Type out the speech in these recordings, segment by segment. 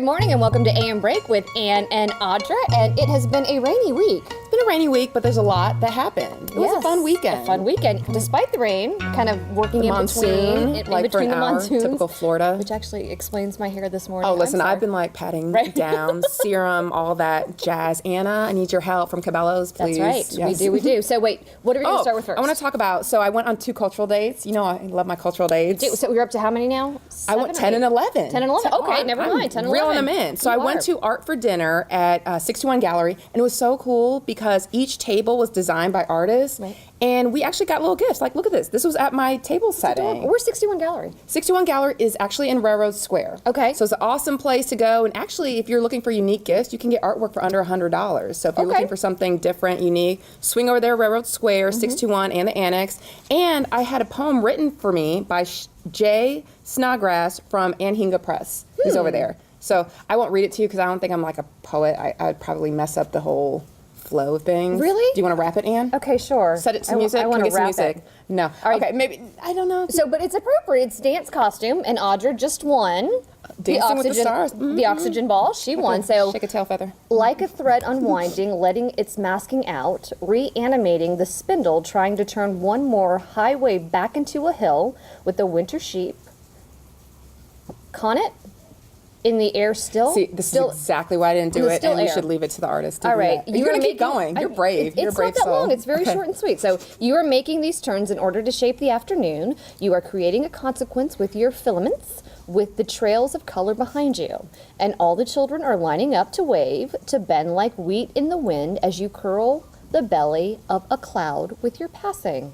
Good morning and welcome to AM Break with Ann and Audra. And it has been a rainy week. It's been a rainy week, but there's a lot that happened. It was a fun weekend. A fun weekend, despite the rain, kind of working The in monsoon, between, like in for between an the hour, monsoons, typical Florida. which actually explains my hair this morning. Oh, listen, I'm sorry. I've been like patting Right. down, serum, all that jazz. Anna, I need your help from Cabela's, please. That's right. Yes. We do. So wait, what are we going to start with first? I want to talk about, so I went on 2 cultural dates. You know, I love my cultural dates. So we're up to how many now? I went 10 and 11. 10 and 11. Okay, I'm- never I'm mind. 10 and 11. Reeling them in. So I went to Art for Dinner at 61 Gallery, and it was so cool because each table was designed by artists, Right. and we actually got little gifts. Like, look at this. This was at my table setting. We're 61 Gallery. 61 Gallery is actually in Railroad Square. Okay. So it's an awesome place to go. And actually, if you're looking for unique gifts, you can get artwork for under $100. So if you're Okay. looking for something different, unique, swing over there, Railroad Square, 621, and the Annex. And I had a poem written for me by Jay Snodgrass from Anhinga Press. He's over there. So I won't read it to you because I don't think I'm like a poet. I'd probably mess up the whole flow of things. Really? Do you want to rap it, Ann? Okay, sure. Set it to I music. want Can we to get some wrap music? it. No. All right. Okay, maybe, I don't know. So, but it's appropriate. It's dance costume, and Audra just won. Dancing with the Stars. The oxygen ball. She won. So, Shake a tail feather. like a thread unwinding, letting its masking out, reanimating the spindle, trying to turn one more highway back into a hill with the winter sheep. Con it in the air still. See, this still, is exactly why I didn't in do the it, still and we air. should leave it to the artist to All do right, that. You're going to keep going. You're brave. You're a It's brave not that soul. long. It's very Okay. short and sweet. So you are making these turns in order to shape the afternoon. You are creating a consequence with your filaments, with the trails of color behind you. And all the children are lining up to wave, to bend like wheat in the wind as you curl the belly of a cloud with your passing.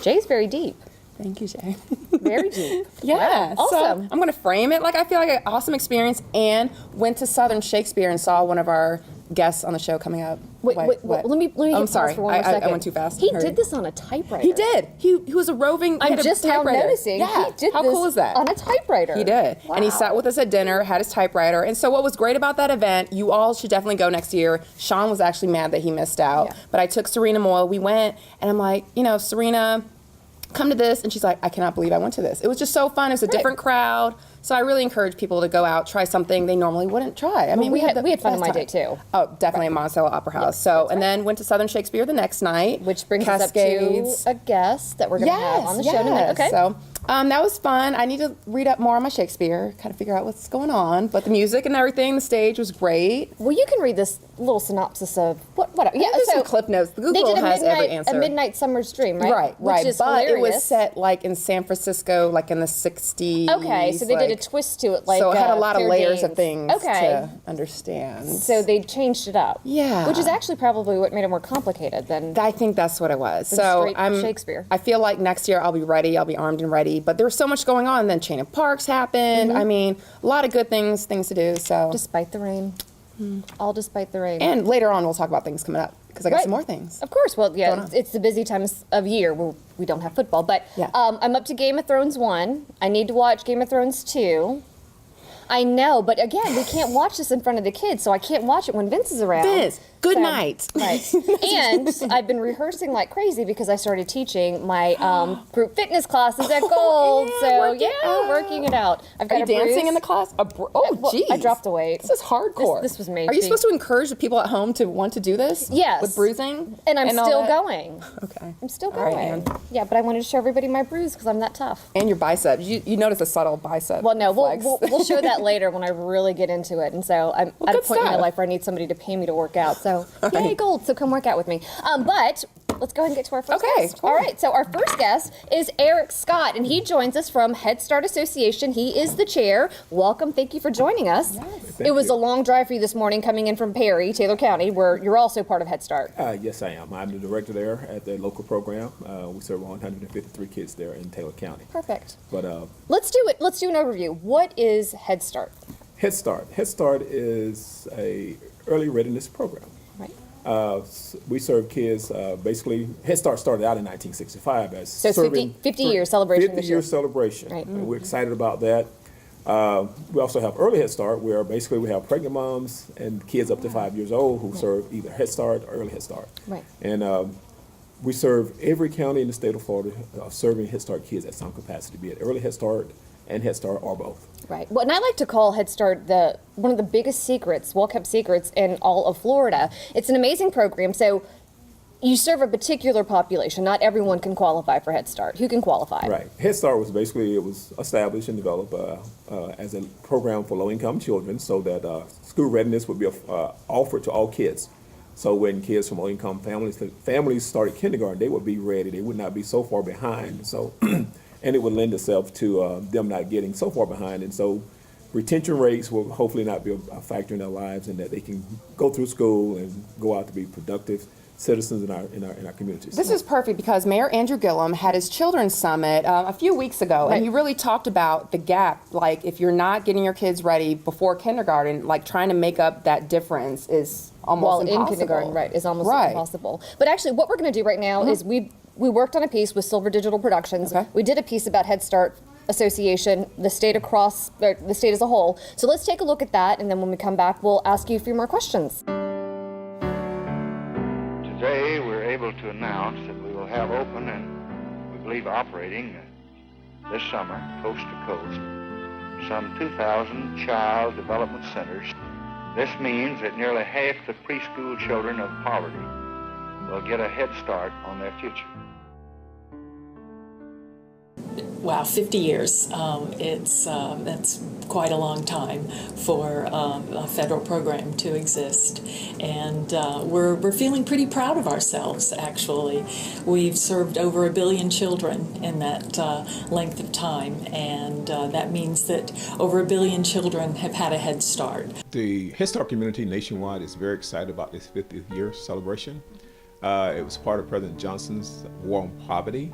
Jay's very deep. Thank you, Jay. Very deep. Yeah. Wow, So awesome. I'm going to frame it like I feel like an awesome experience, and went to Southern Shakespeare and saw one of our guests on the show coming up. Wait, let me I'm hit sorry. pause for one more I second. went too fast. He Hurry. did this on a typewriter. He did. He was a roving. he I'm had a just now typewriter. noticing. Yeah. He did How this cool is that? on a typewriter. He did. And he Wow. sat with us at dinner, had his typewriter. And so what was great about that event, you all should definitely go next year. Sean was actually mad that he missed out. Yeah. But I took Serena Moyle. We went, and I'm like, Serena, come to this. And she's like, I cannot believe I went to this. It was just so fun. It was a different crowd. So I really encourage people to go out, try something they normally wouldn't try. I mean, we had the fun on best my time. date, too. Oh, definitely at Monticello Opera House. And then went to Southern Shakespeare the next night. Which brings Cascades. us up to a guest that we're going to have on the show tonight. Okay. So that was fun. I need to read up more on my Shakespeare, kind of figure out what's going on. But the music and everything, the stage was great. Well, you can read this little synopsis of whatever. Yeah, There's so some clip notes. they Google did has every answer. a Midnight Summer's Dream, right? Right. Which is but hilarious. it was set like in San Francisco, like in the 60s. Okay, so they did a like- twist to it, like so it had a lot of Fair layers Games. of things Okay. to understand. So they changed it up. Yeah. Which is actually probably what made it more complicated than. I think that's what it was. Than So straight Shakespeare. I feel like next year I'll be ready. I'll be armed and ready. But there was so much going on. Then Chain of Parks happened. I mean, a lot of good things to do. So Despite the rain. All despite the rain. and later on we'll talk about things coming up because I got Right. some more things. Of course. Well, yeah, Going on. it's the busy times of year where we don't have football. But Yeah. I'm up to Game of Thrones 1. I need to watch Game of Thrones 2. I know, but again, we can't watch this in front of the kids, so I can't watch it when Vince is around. Vince, good So- night. Right. And I've been rehearsing like crazy because I started teaching my group fitness classes at Gold. yeah, So, work it out. working it out. I've Are got you a dancing bruise. in the class? Well, geez. I dropped the weight. This is hardcore. This was Are you amazing. supposed to encourage the people at home to want to do this? Yes. With bruising? And I'm all still that? going. Okay. I'm still All right, going. Ann. Yeah, but I wanted to show everybody my bruise because I'm that tough. And your biceps. You notice a subtle bicep. Well, no, flex. we'll show that later when I really get into it. And so I'm at a good point in my stuff. life where I need somebody to pay me to work out. So yay, Gold. So come work out with me. But let's go ahead and get to our first Okay, guest. cool. All right. So our first guest is Eric Scott, and he joins us from Head Start Association. He is the chair. Welcome. Thank you for joining us. It was a long drive for you this morning coming in from Perry, Taylor County, where you're also part of Head Start. Yes, I am. I'm the director there at the local program. We serve 153 kids there in Taylor County. Perfect. But Let's do it. Let's do an overview. What is Head Start? Head Start is a early readiness program. Right. We serve kids, basically, Head Start started out in 1965 as So it's serving 50 year celebration 50 this year. year celebration. Right. And we're excited about that. We also have Early Head Start, where basically we have pregnant moms and kids up to 5 years old who serve either Head Start or Early Head Start. Right. And we serve every county in the state of Florida, serving Head Start kids at some capacity, be it Early Head Start and Head Start or both. Right. Well, and I like to call Head Start one of the biggest secrets, well-kept secrets in all of Florida. It's an amazing program. So you serve a particular population. Not everyone can qualify for Head Start. Who can qualify? Right. Head Start was basically, it was established and developed as a program for low-income children so that school readiness would be offered to all kids. So when kids from low-income families started kindergarten, they would be ready. They would not be so far behind. So, and it would lend itself to them not getting so far behind. And so retention rates will hopefully not be a factor in their lives, and that they can go through school and go out to be productive citizens in our communities. This is perfect because Mayor Andrew Gillum had his children's summit a few weeks ago, Right. and he really talked about the gap. Like, if you're not getting your kids ready before kindergarten, like trying to make up that difference is almost impossible. In kindergarten, right, is almost Right. impossible. But actually, what we're going to do right now is we worked on a piece with Silver Digital Productions. Okay. We did a piece about Head Start Association, the state as a whole. So let's take a look at that, and then when we come back, we'll ask you a few more questions. Today, we're able to announce that we will have open and we believe operating this summer, coast to coast, some 2,000 child development centers. This means that nearly half the preschool children of poverty will get a head start on their future. Wow, 50 years. That's quite a long time for a federal program to exist. And we're feeling pretty proud of ourselves, actually. We've served over 1 billion children in that length of time, and that means that over 1 billion children have had a Head Start. The Head Start community nationwide is very excited about this 50th year celebration. It was part of President Johnson's War on Poverty.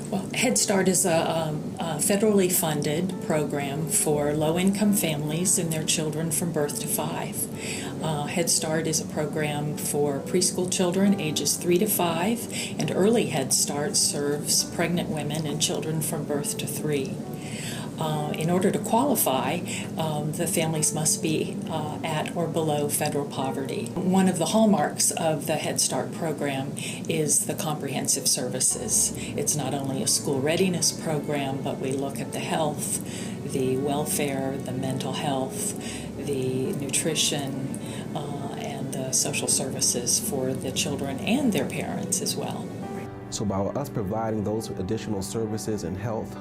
Well, Head Start is a federally funded program for low-income families and their children from birth to 5. Head Start is a program for preschool children ages 3 to 5, and Early Head Start serves pregnant women and children from birth to 3. In order to qualify, the families must be at or below federal poverty. One of the hallmarks of the Head Start program is the comprehensive services. It's not only a school readiness program, but we look at the health, the welfare, the mental health, the nutrition, and the social services for the children and their parents as well. So by us providing those additional services in health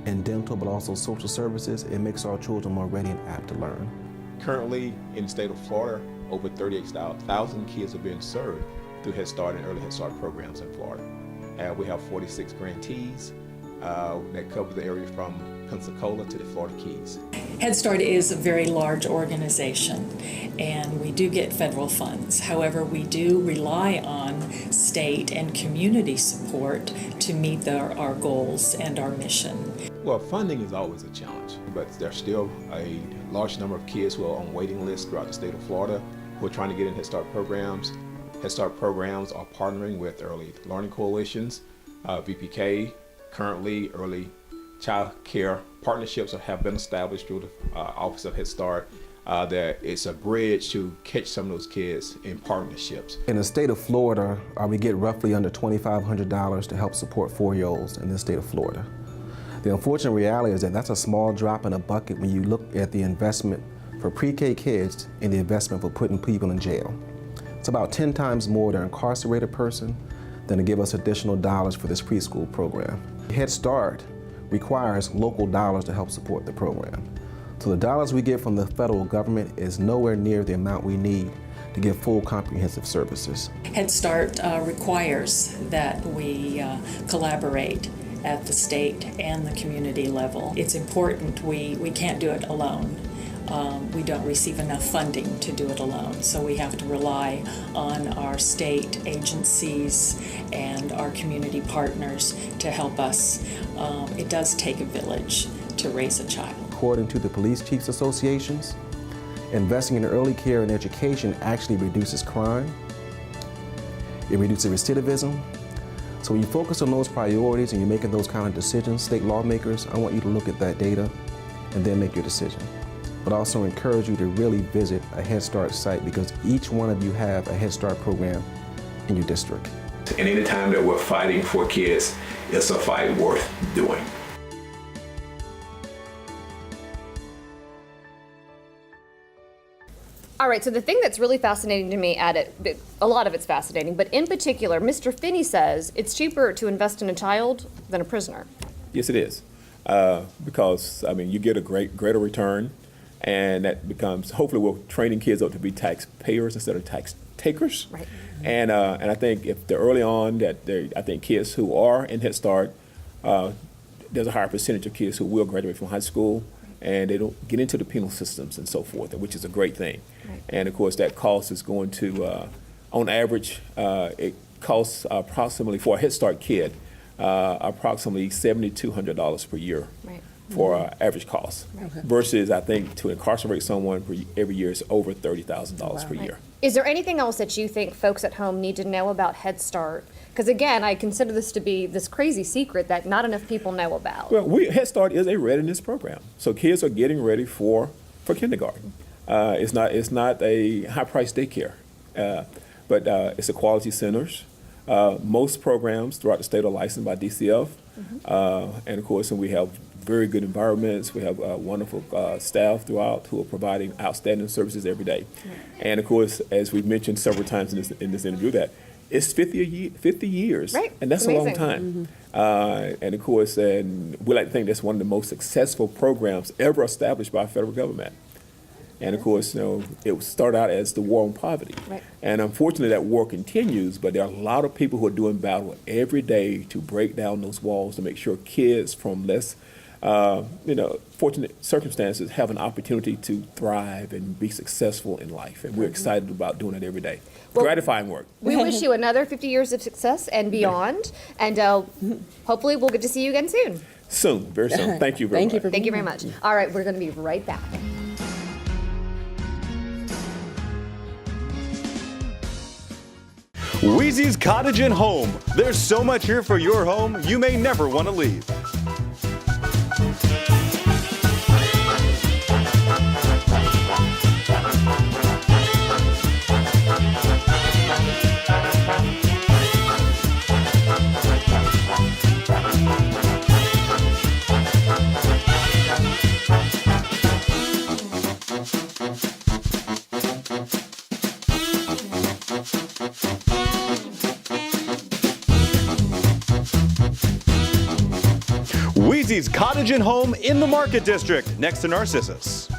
and dental, but also social services, it makes our children more ready and apt to learn. Currently in the state of Florida, over 38,000 kids are being served through Head Start and Early Head Start programs in Florida. We have 46 grantees that cover the area from Pensacola to the Florida Keys. Head Start is a very large organization, and we do get federal funds. However, we do rely on state and community support to meet our goals and our mission. Well, funding is always a challenge, but there's still a large number of kids who are on waiting lists throughout the state of Florida who are trying to get in Head Start programs. Head Start programs are partnering with Early Learning Coalitions, VPK. Currently, early child care partnerships have been established through the Office of Head Start. That it's a bridge to catch some of those kids in partnerships. In the state of Florida, we get roughly under $2,500 to help support 4-year-olds in the state of Florida. The unfortunate reality is that that's a small drop in a bucket when you look at the investment for pre-K kids and the investment for putting people in jail. It's about 10 times more to incarcerate a person than to give us additional dollars for this preschool program. Head Start requires local dollars to help support the program. So the dollars we get from the federal government is nowhere near the amount we need to give full comprehensive services. Head Start requires that we collaborate at the state and the community level. It's important. We can't do it alone. We don't receive enough funding to do it alone, so we have to rely on our state agencies and our community partners to help us. It does take a village to raise a child. According to the Police Chiefs Associations, investing in early care and education actually reduces crime. It reduces recidivism. So when you focus on those priorities and you're making those kind of decisions, state lawmakers, I want you to look at that data and then make your decision. But also encourage you to really visit a Head Start site because each one of you have a Head Start program in your district. And any time that we're fighting for kids, it's a fight worth doing. All right, so the thing that's really fascinating to me at it, a lot of it's fascinating, but in particular, Mr. Finney says it's cheaper to invest in a child than a prisoner. Yes, it is. Because, I mean, you get a greater return, and that becomes, hopefully we're training kids up to be taxpayers instead of tax takers. Right. And I think if they're early on, I think kids who are in Head Start, there's a higher percentage of kids who will graduate from high school, and they don't get into the penal systems and so forth, which is a great thing. Right. And of course, that cost is going to, on average, it costs approximately, for a Head Start kid, approximately $7,200 per year. Right. For average cost, versus I think to incarcerate someone every year is over $30,000 per year. Is there anything else that you think folks at home need to know about Head Start? Because again, I consider this to be this crazy secret that not enough people know about. Well, Head Start is a readiness program, so kids are getting ready for kindergarten. It's not a high-priced daycare, but it's a quality centers. Most programs throughout the state are licensed by DCF, and of course, we have very good environments. We have wonderful staff throughout who are providing outstanding services every day. And of course, as we've mentioned several times in this interview, that it's 50 years, right? And that's it's a long time. And of course, and we like to think that's one of the most successful programs ever established by the federal government. And of course, it started out as the war on poverty. Right. And unfortunately, that war continues, but there are a lot of people who are doing battle every day to break down those walls to make sure kids from less fortunate circumstances have an opportunity to thrive and be successful in life. And we're excited about doing it every day. Well, gratifying work. We wish you another 50 years of success and beyond. And hopefully we'll get to see you again soon. Soon, very soon. Thank you very much. Thank you very much. All right, we're going to be right back. Wheezy's Cottage and Home. There's so much here for your home, you may never want to leave. Wheezy's Cottage and Home in the Market District, next to Narcissus.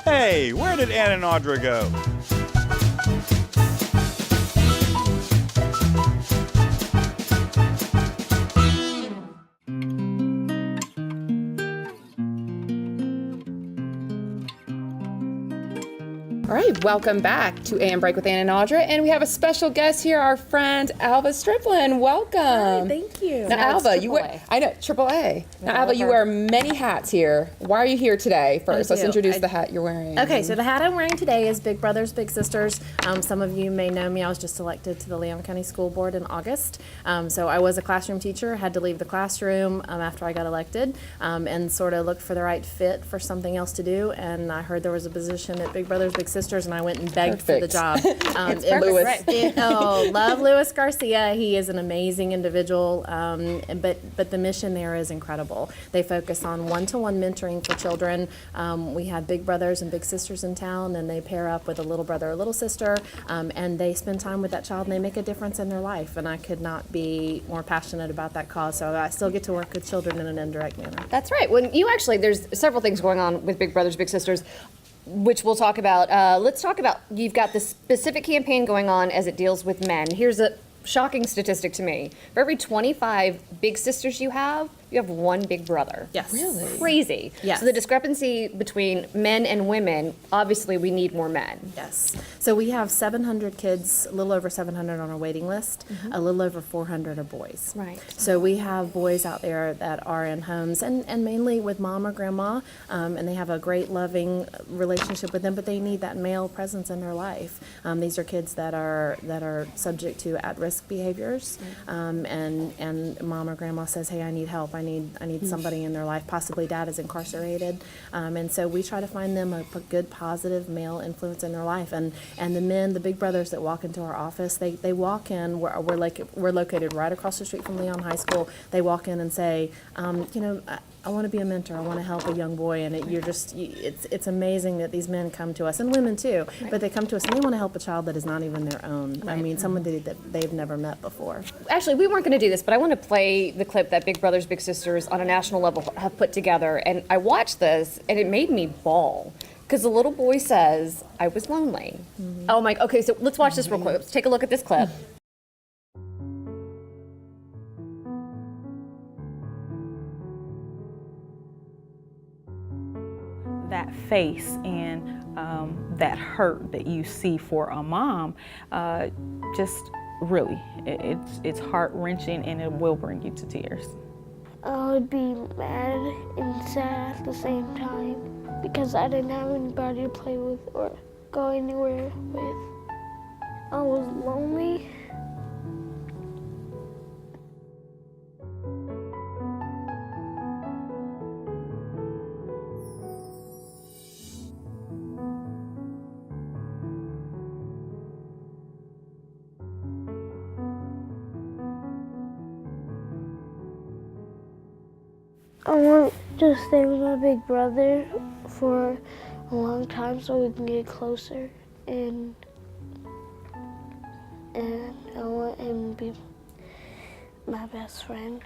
Hey, where did Ann and Audra go? All right, welcome back to AM Break with Ann and Audra, and we have a special guest here, our friend Alva Strickland. Welcome. Hi, thank you. Now, Alva, you wear Triple A. Now, Alva, you wear many hats here. Why are you here today? First, let's introduce the hat you're wearing. Okay, so the hat I'm wearing today is Big Brothers Big Sisters. Some of you may know me. I was just elected to the Leon County School Board in August. So I was a classroom teacher, had to leave the classroom after I got elected, and sort of looked for the right fit for something else to do. And I heard there was a position at Big Brothers Big Sisters, and I went and begged for the job. Love Louis Garcia. He is an amazing individual, but the mission there is incredible. They focus on one-to-one mentoring for children. We have big brothers and big sisters in town, and they pair up with a little brother or little sister, and they spend time with that child, and they make a difference in their life. And I could not be more passionate about that cause. So I still get to work with children in an indirect manner. That's right. When you actually, there's several things going on with Big Brothers Big Sisters, which we'll talk about. Let's talk about, you've got this specific campaign going on as it deals with men. Here's a shocking statistic to me. For every 25 big sisters you have one big brother. Yes. Really? Crazy. Yes. So the discrepancy between men and women, obviously we need more men. Yes. So we have 700 kids, a little over 700 on our waiting list. A little over 400 are boys. Right. So we have boys out there that are in homes and mainly with mom or grandma, and they have a great loving relationship with them, but they need that male presence in their life. These are kids that are subject to at-risk behaviors, and mom or grandma says, hey, I need help. I need somebody in their life. Possibly dad is incarcerated, and so we try to find them a good, positive male influence in their life. And the men, the big brothers that walk into our office, they walk in. We're located right across the street from Leon High School. They walk in and say, I want to be a mentor. I want to help a young boy, and it's amazing that these men come to us, and women too. But they come to us and they want to help a child that is not even their own. I mean, somebody that they've never met before. Actually, we weren't going to do this, but I want to play the clip that Big Brothers Big Sisters on a national level have put together. And I watched this, and it made me bawl. Because the little boy says, I was lonely. Oh my, okay, so let's watch this real quick. Let's take a look at this clip. That face and that hurt that you see for a mom, just really, it's heart-wrenching, and it will bring you to tears. I would be mad and sad at the same time because I didn't have anybody to play with or go anywhere with. I was lonely. I want to stay with my big brother for a long time so we can get closer, and I want him to be my best friend.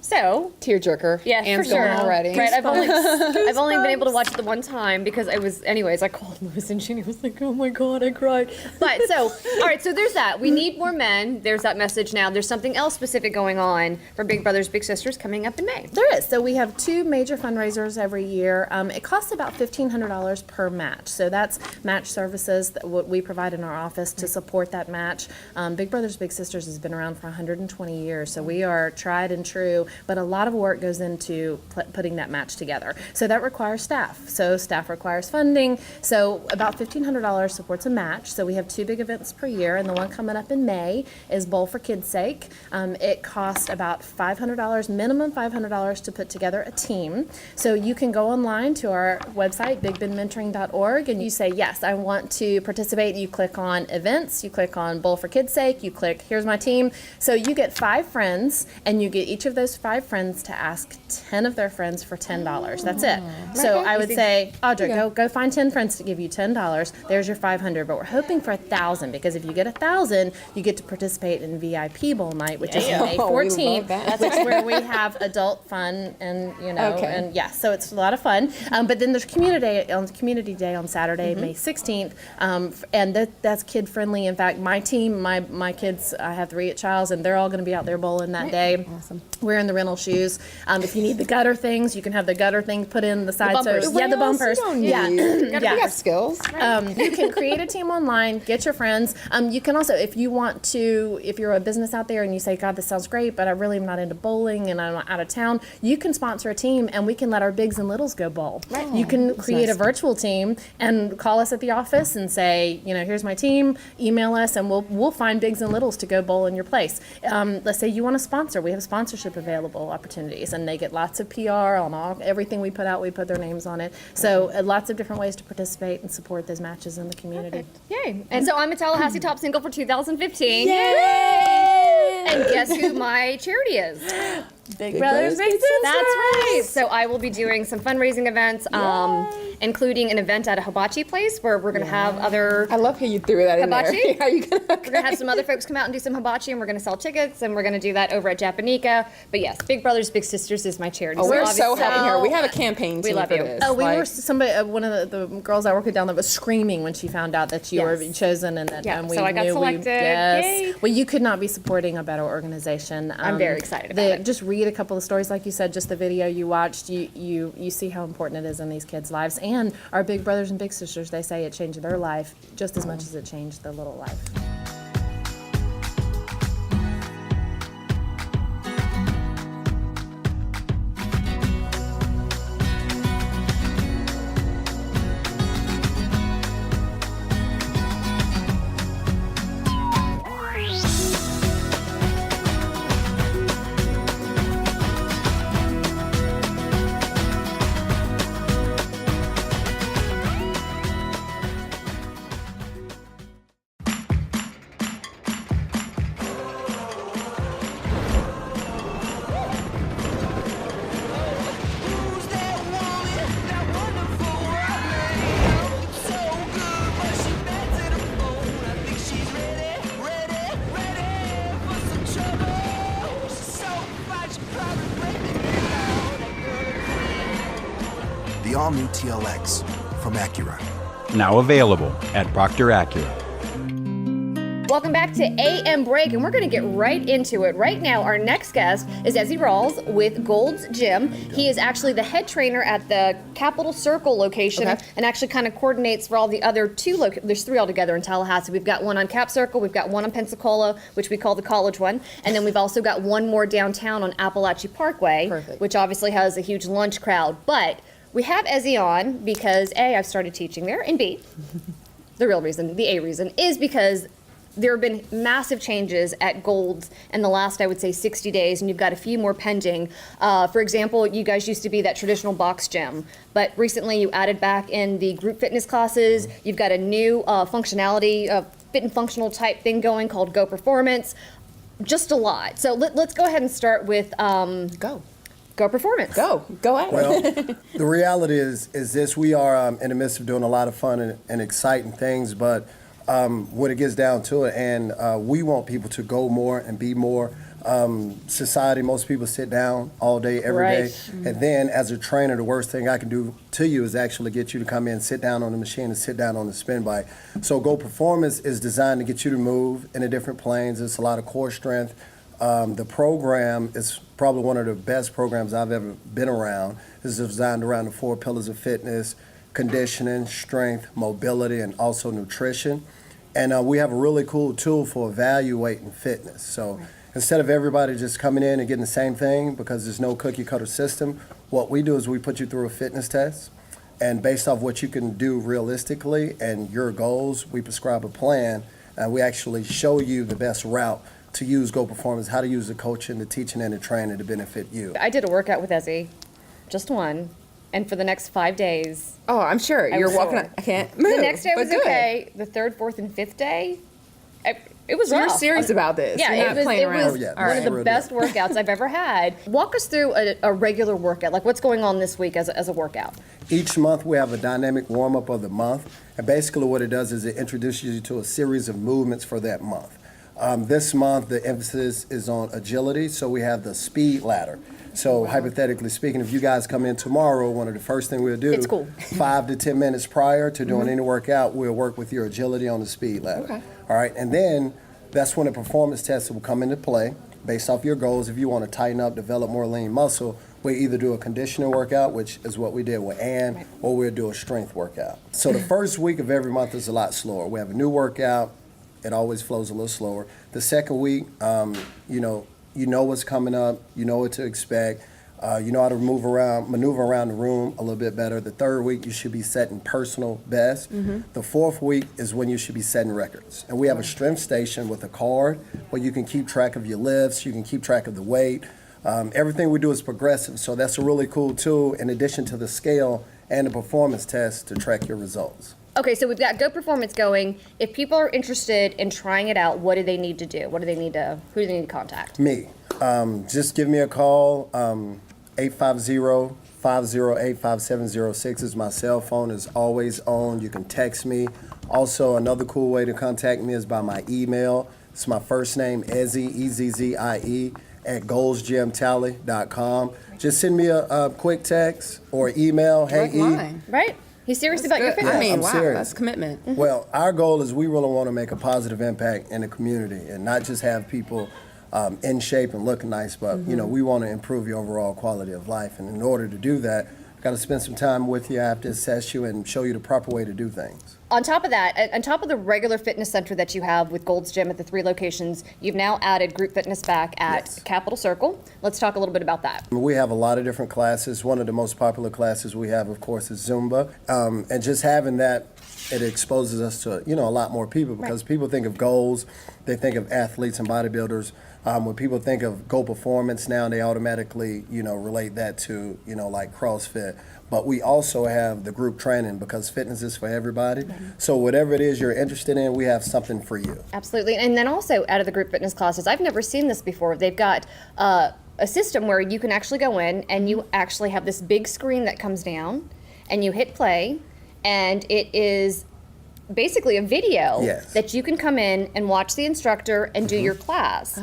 So, Tearjerker. yeah, Anne's for sure. going already. Right, I've only been able to watch it the one time because I called Lewis and she was like, oh my God, I cried. But so, all right, so there's that. We need more men. There's that message now. There's something else specific going on for Big Brothers Big Sisters coming up in May. There is. So we have 2 major fundraisers every year. It costs about $1,500 per match. So that's match services that what we provide in our office to support that match. Big Brothers Big Sisters has been around for 120 years, so we are tried and true. But a lot of work goes into putting that match together. So that requires staff. So staff requires funding. So about $1,500 supports a match. So we have 2 big events per year, and the one coming up in May is Bowl for Kids' Sake. It costs about $500, minimum $500 to put together a team. So you can go online to our website, bigbendmentoring.org, and you say, yes, I want to participate. You click on events, you click on Bowl for Kids' Sake, you click, here's my team. So you get 5 friends, and you get each of those 5 friends to ask 10 of their friends for $10. That's it. So I would say, Audra, go find 10 friends to give you $10. There's your $500, but we're hoping for 1,000 because if you get 1,000, you get to participate in VIP Bowl Night, which is May 14th. That's where we have adult fun and and yeah, so it's a lot of fun. But then there's Community Day on Saturday, May 16th, and that's kid friendly. In fact, my team, my kids, I have 3 at Childs, and they're all going to be out there bowling that day. Awesome. Wearing the rental shoes. If you need the gutter things, you can have the gutter things put in the side. The bumpers. Yeah. We got skills. You can create a team online, get your friends. You can also, if you're a business out there and you say, God, this sounds great, but I really am not into bowling and I'm out of town, you can sponsor a team and we can let our bigs and littles go bowl. Right. You can create a virtual team and call us at the office and say, here's my team, email us, and we'll find bigs and littles to go bowl in your place. Let's say you want to sponsor. We have sponsorship available opportunities, and they get lots of PR on everything we put out. We put their names on it. So lots of different ways to participate and support those matches in the community. Yay. And so I'm a Tallahassee Top Single for 2015. Yay! And guess who my charity is? Big Brothers Big Sisters. That's right. So I will be doing some fundraising events, including an event at a hibachi place where we're going to have other. I love how you threw that hibachi. in there. We're going to have some other folks come out and do some hibachi, and we're going to sell tickets, and we're going to do that over at Japanica. But yes, Big Brothers Big Sisters is my charity. Oh, we're so helping her. We have a campaign team love for you. this. Oh, one of the girls I work with down there was screaming when she found out that you were chosen, and that and we so I got knew selected. Yay. Well, you could not be supporting a better organization. I'm very excited about it. Just read a couple of stories, like you said, just the video you watched. You see how important it is in these kids' lives, and our big brothers and big sisters. They say it changed their life just as much as it changed their little life. all-new TLX from Acura. Now available at Proctor Acura. Welcome back to AM Break, and we're going to get right into it. Right now, our next guest is Ezzy Rawls with Gold's Gym. He is actually the head trainer at the Capitol Circle location, and actually kind of coordinates for all the other two there's 3 altogether in Tallahassee. We've got one on Cap Circle, we've got one on Pensacola, which we call the college one, and then we've also got one more downtown on Appalachia Parkway, which obviously has a huge lunch crowd. But we have Ezzy on because A, I've started teaching there, and B, the real reason, the A reason, is because there have been massive changes at Gold's in the last, I would say, 60 days, and you've got a few more pending. For example, you guys used to be that traditional box gym, but recently you added back in the group fitness classes. You've got a new functionality, fit and functional type thing going called Go Performance. Just a lot. So let's go ahead and start with Go Performance. Go ahead. Well, the reality is this: we are in the midst of doing a lot of fun and exciting things, but when it gets down to it, and we want people to go more and be more. Society, most people sit down all day, every day. And then as a trainer, the worst thing I can do to you is actually get you to come in, sit down on the machine, and sit down on the spin bike. So Go Performance is designed to get you to move in the different planes. It's a lot of core strength. The program is probably one of the best programs I've ever been around. It's designed around the 4 pillars of fitness: conditioning, strength, mobility, and also nutrition. And we have a really cool tool for evaluating fitness. So instead of everybody just coming in and getting the same thing, because there's no cookie cutter system, what we do is we put you through a fitness test. And based off what you can do realistically and your goals, we prescribe a plan, and we actually show you the best route to use Go Performance, how to use the coaching, the teaching, and the training to benefit you. I did a workout with Ezzy, just one, and for the next 5 days. Oh, I'm sure. You're walking. I can't move. The next day was but good. okay. The 3rd, 4th, and 5th day, it was So you're rough. serious about this. Yeah, You're not playing it around. was yeah, one of the real best deal. workouts I've ever had. Walk us through a regular workout. Like, what's going on this week as a workout? Each month we have a dynamic warm-up of the month, and basically what it does is it introduces you to a series of movements for that month. This month the emphasis is on agility, so we have the speed ladder. So hypothetically speaking, if you guys come in tomorrow, one of the first things we'll do, It's cool. 5 to 10 minutes prior to doing any workout, we'll work with your agility on the speed ladder. Okay. All right, and then that's when a performance test will come into play based off your goals. If you want to tighten up, develop more lean muscle, we either do a conditioning workout, which is what we did with Ann, or we'll do a strength workout. So the first week of every month is a lot slower. We have a new workout. It always flows a little slower. The second week, you know what's coming up, you know what to expect, you know how to maneuver around the room a little bit better. The third week, you should be setting personal best. The fourth week is when you should be setting records. And we have a strength station with a card where you can keep track of your lifts, you can keep track of the weight. Everything we do is progressive, so that's a really cool tool in addition to the scale and the performance test to track your results. Okay, so we've got Go Performance going. If people are interested in trying it out, what do they need to do? Who do they need to contact? Me. Just give me a call. 850-508-5706 is my cell phone. Is always on. You can text me. Also, another cool way to contact me is by my email. It's my first name, Ezzy, E-Z-Z-I-E, at goldsgymtally.com. Just send me a quick text or email. Hey, Mine. Right? He's serious about your Good. fitness. I mean, I'm wow, serious. that's commitment. Well, our goal is we really want to make a positive impact in the community and not just have people in shape and looking nice, but we want to improve your overall quality of life. And in order to do that, I've got to spend some time with you. I have to assess you and show you the proper way to do things. On top of that, on top of the regular fitness center that you have with Gold's Gym at the 3 locations, you've now added group fitness back at Capitol Circle. Let's talk a little bit about that. We have a lot of different classes. One of the most popular classes we have, of course, is Zumba. And just having that, it exposes us to, a lot more people because people think of goals, they think of athletes and bodybuilders. When people think of Go Performance now, they automatically, relate that to, like CrossFit. But we also have the group training because fitness is for everybody. So whatever it is you're interested in, we have something for you. Absolutely. And then also out of the group fitness classes, I've never seen this before. They've got a system where you can actually go in and you actually have this big screen that comes down and you hit play and it is basically a video that you can come in and watch the instructor and do your class.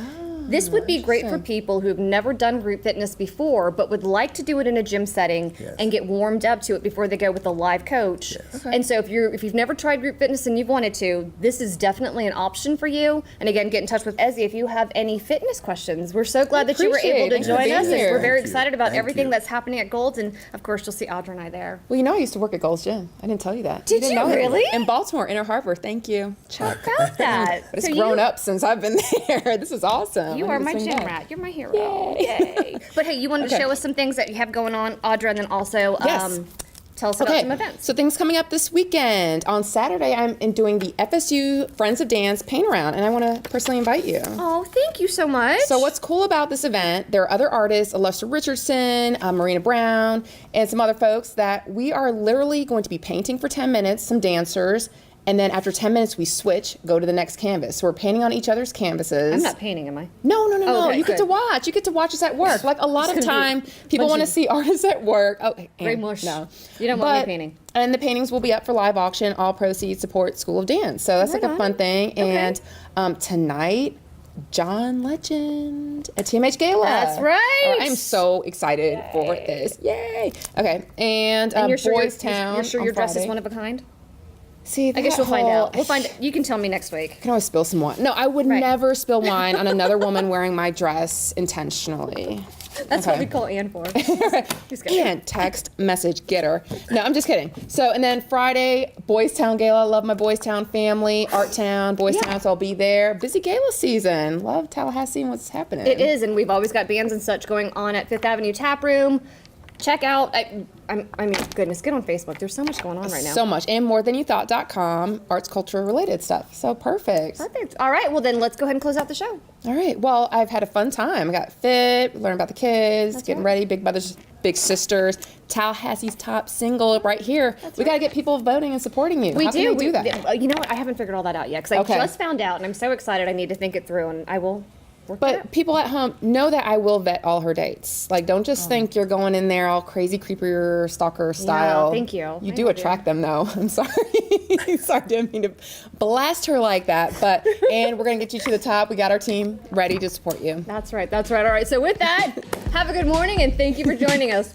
This would be great for people who've never done group fitness before, but would like to do it in a gym setting and get warmed up to it before they go with a live coach. And so if you've never tried group fitness and you've wanted to, this is definitely an option for you. And again, get in touch with Ezzy if you have any fitness questions. We're so glad that you were able to join us. We're very excited about everything that's happening at Gold's, and of course, you'll see Audra and I there. Well, you know, I used to work at Gold's Gym. I didn't tell you that. Did didn't you know it. really? In Baltimore, Inner Harbor. Thank you. How about that? But it's grown up since I've been there. This is awesome. You I are need to my swing gym back. rat. You're my hero. Yay. But hey, you wanted to show us some things that you have going on, Audra, and then also tell us about some events. So things coming up this weekend. On Saturday, I'm doing the FSU Friends of Dance Paint Around, and I want to personally invite you. Oh, thank you so much. So what's cool about this event, there are other artists, Lester Richardson, Marina Brown, and some other folks that we are literally going to be painting for 10 minutes, some dancers, and then after 10 minutes, we switch, go to the next canvas. So we're painting on each other's canvases. I'm not painting, am I? No. Okay, You get to watch. You get to watch us at work. Like a lot of time, people want to see artists at work. Oh, Ray Mush. No. You don't want me painting. And the paintings will be up for live auction. All proceeds support School of Dance. So that's like a fun thing. And tonight, John Legend at TMH Gala. That's right. I'm so excited for this. Yay. Okay. And you're Boys Town. You're sure on your dress is Friday. one of a kind? See, I guess that we'll find whole- out. We'll find. You can tell me next week. I can always spill some wine. No, I would never spill wine on another woman wearing my dress intentionally. That's what we call Ann for. And text message getter. No, I'm just kidding. So, and then Friday, Boys Town Gala. Love my Boys Town family. Art Town, Boys Town, so I'll be there. Busy gala season. Love Tallahassee and what's happening. It is, and we've always got bands and such going on at Fifth Avenue Tap Room. Check out, I mean, goodness, get on Facebook. There's so much going on right now. So much. And morethanyoutthought.com, arts, culture related stuff. So perfect. Perfect. All right, well then let's go ahead and close out the show. All right. Well, I've had a fun time. I got fit, learned about the kids, getting ready, Big Brothers, Big Sisters, Tallahassee's top single right here. We got to get people voting and supporting you. We How do. Can they do that? You know what? I haven't figured all that out yet because I just found out, and I'm so excited. I need to think it through, and I will. But people at home know that I will vet all her dates. Like, don't just think you're going in there all crazy, creeper, stalker style. thank you. You do attract them, though. I'm sorry. Sorry, didn't mean to blast her like that. But and we're gonna get you to the top. We got our team ready to support you. That's right. That's right. All right. So with that, have a good morning, and thank you for joining us.